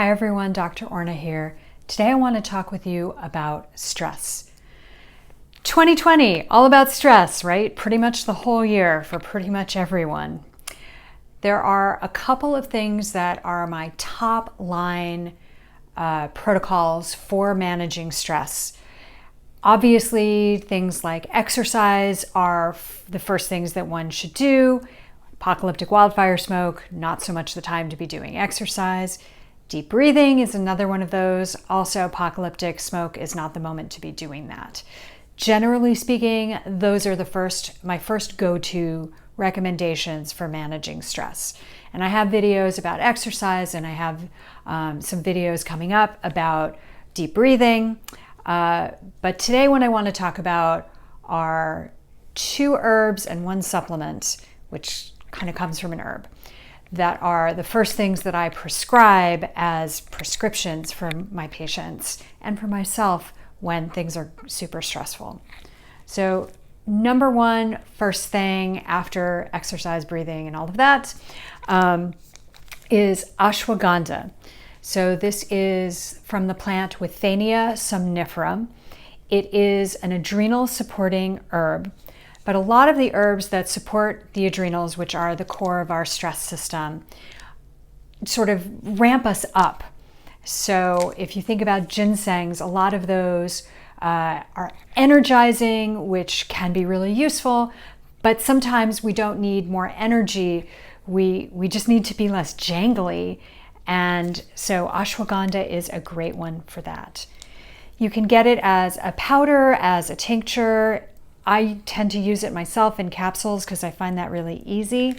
Hi everyone, Dr. Orna here. Today I want to talk with you about stress. 2020, all about stress, right? Pretty much the whole year for pretty much everyone. There are a couple of things that are my top line protocols for managing stress. Obviously, things like exercise are the first things that one should do. Apocalyptic wildfire smoke, not so much the time to be doing exercise. Deep breathing is another one of those. Also, apocalyptic smoke is not the moment to be doing that. Generally speaking, those are my first go-to recommendations for managing stress. And I have videos about exercise, and I have some videos coming up about deep breathing. But today what I want to talk about are 2 herbs and 1 supplement, which kind of comes from an herb, that are the first things that I prescribe as prescriptions for my patients and for myself when things are super stressful. So number 1, first thing after exercise, breathing, and all of that, is ashwagandha. So this is from the plant Withania somnifera. It is an adrenal supporting herb. But a lot of the herbs that support the adrenals, which are the core of our stress system, sort of ramp us up. So if you think about ginsengs, a lot of those are energizing, which can be really useful, but sometimes we don't need more energy. We just need to be less jangly. And so ashwagandha is a great one for that. You can get it as a powder, as a tincture. I tend to use it myself in capsules because I find that really easy.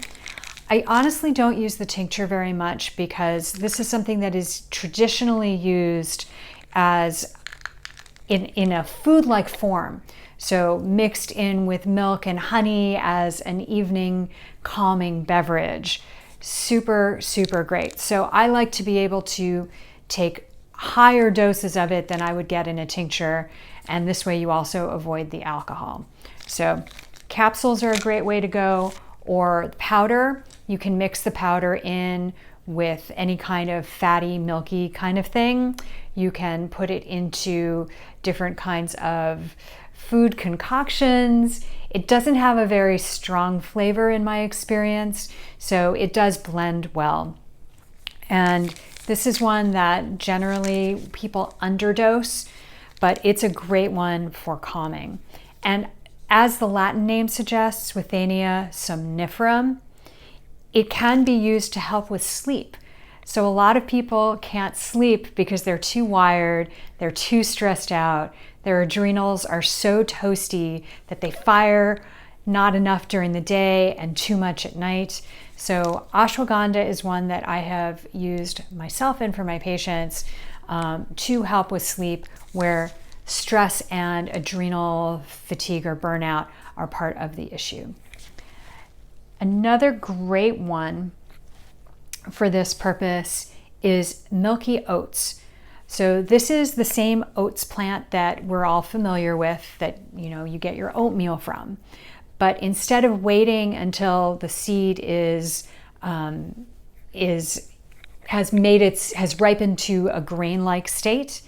I honestly don't use the tincture very much because this is something that is traditionally used as in a food-like form. So mixed in with milk and honey as an evening calming beverage. Super, super great. So I like to be able to take higher doses of it than I would get in a tincture, and this way you also avoid the alcohol. So capsules are a great way to go, or powder. You can mix the powder in with any kind of fatty, milky kind of thing. You can put it into different kinds of food concoctions. It doesn't have a very strong flavor in my experience, so it does blend well. And this is one that generally people underdose, but it's a great one for calming. And as the Latin name suggests, Withania somnifera, it can be used to help with sleep. So a lot of people can't sleep because they're too wired, they're too stressed out, their adrenals are so toasty that they fire not enough during the day and too much at night. So ashwagandha is one that I have used myself and for my patients to help with sleep, where stress and adrenal fatigue or burnout are part of the issue. Another great one for this purpose is Milky Oats. So this is the same oats plant that we're all familiar with, that you get your oatmeal from. But instead of waiting until the seed has ripened to a grain-like state,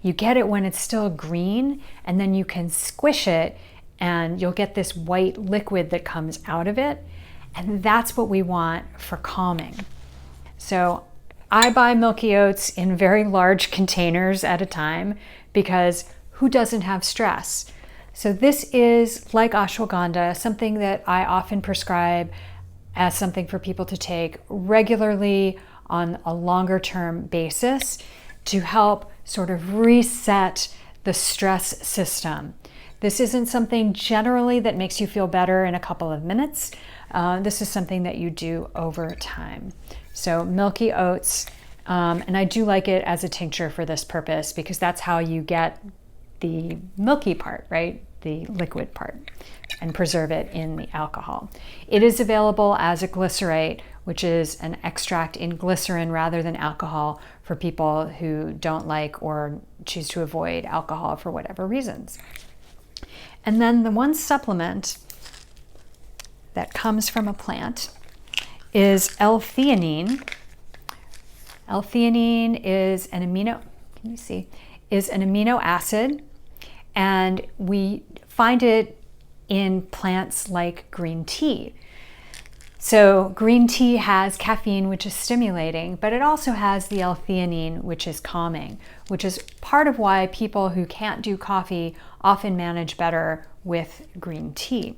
you get it when it's still green, and then you can squish it and you'll get this white liquid that comes out of it. And that's what we want for calming. So I buy Milky Oats in very large containers at a time because who doesn't have stress? So this is, like ashwagandha, something that I often prescribe as something for people to take regularly on a longer term basis to help sort of reset the stress system. This isn't something generally that makes you feel better in a couple of minutes. This is something that you do over time. So Milky Oats, and I do like it as a tincture for this purpose because that's how you get the milky part, right? The liquid part, and preserve it in the alcohol. It is available as a glycerate, which is an extract in glycerin rather than alcohol for people who don't like or choose to avoid alcohol for whatever reasons. And then the one supplement that comes from a plant is L-theanine. L-theanine is an amino acid, and we find it in plants like green tea. So green tea has caffeine, which is stimulating, but it also has the L-theanine, which is calming, which is part of why people who can't do coffee often manage better with green tea.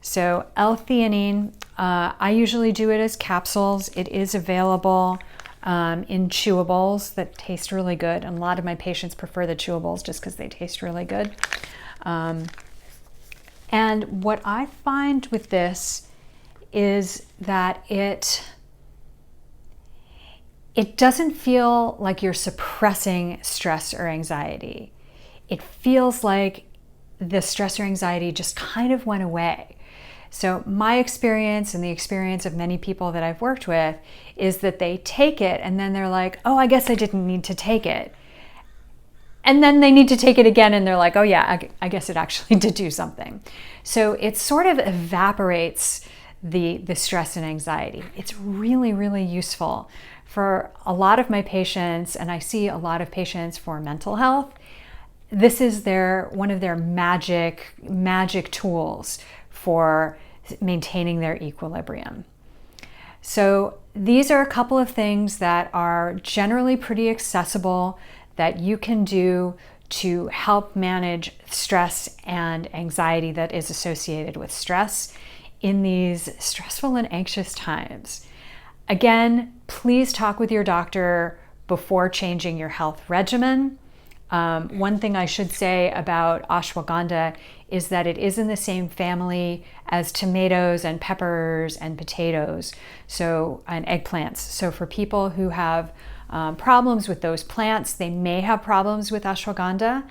So L-theanine, I usually do it as capsules. It is available in chewables that taste really good. And a lot of my patients prefer the chewables just because they taste really good. And what I find with this is that it doesn't feel like you're suppressing stress or anxiety. It feels like the stress or anxiety just kind of went away. So my experience and the experience of many people that I've worked with is that they take it and then they're like, oh, I guess I didn't need to take it. And then they need to take it again and they're like, oh yeah, I guess it actually did do something. So it sort of evaporates the stress and anxiety. It's really, really useful for a lot of my patients, and I see a lot of patients for mental health. This is one of their magic tools for maintaining their equilibrium. So these are a couple of things that are generally pretty accessible that you can do to help manage stress and anxiety that is associated with stress in these stressful and anxious times. Again, please talk with your doctor before changing your health regimen. One thing I should say about ashwagandha is that it is in the same family as tomatoes and peppers and potatoes, and eggplants. So for people who have problems with those plants, they may have problems with ashwagandha.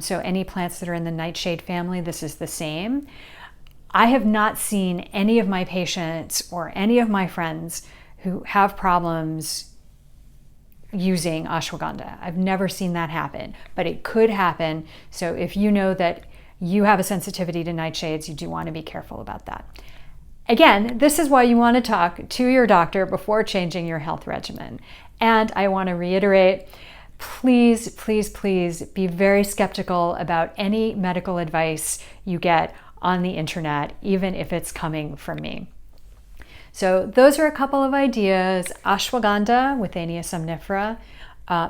So any plants that are in the nightshade family, this is the same. I have not seen any of my patients or any of my friends who have problems using ashwagandha. I've never seen that happen, but it could happen. So if you know that you have a sensitivity to nightshades, you do want to be careful about that. Again, this is why you want to talk to your doctor before changing your health regimen. And I want to reiterate, please, please, please be very skeptical about any medical advice you get on the internet, even if it's coming from me. So those are a couple of ideas: ashwagandha, Withania somnifera,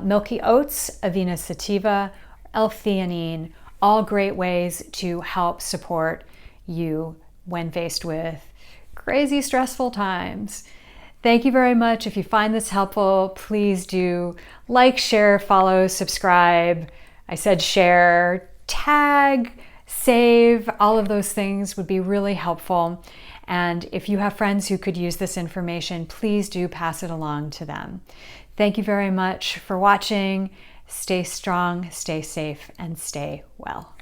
Milky Oats, Avena sativa, L-theanine, all great ways to help support you when faced with crazy stressful times. Thank you very much. If you find this helpful, please do like, share, follow, subscribe. I said share, tag, save, all of those things would be really helpful. And if you have friends who could use this information, please do pass it along to them. Thank you very much for watching. Stay strong, stay safe, and stay well.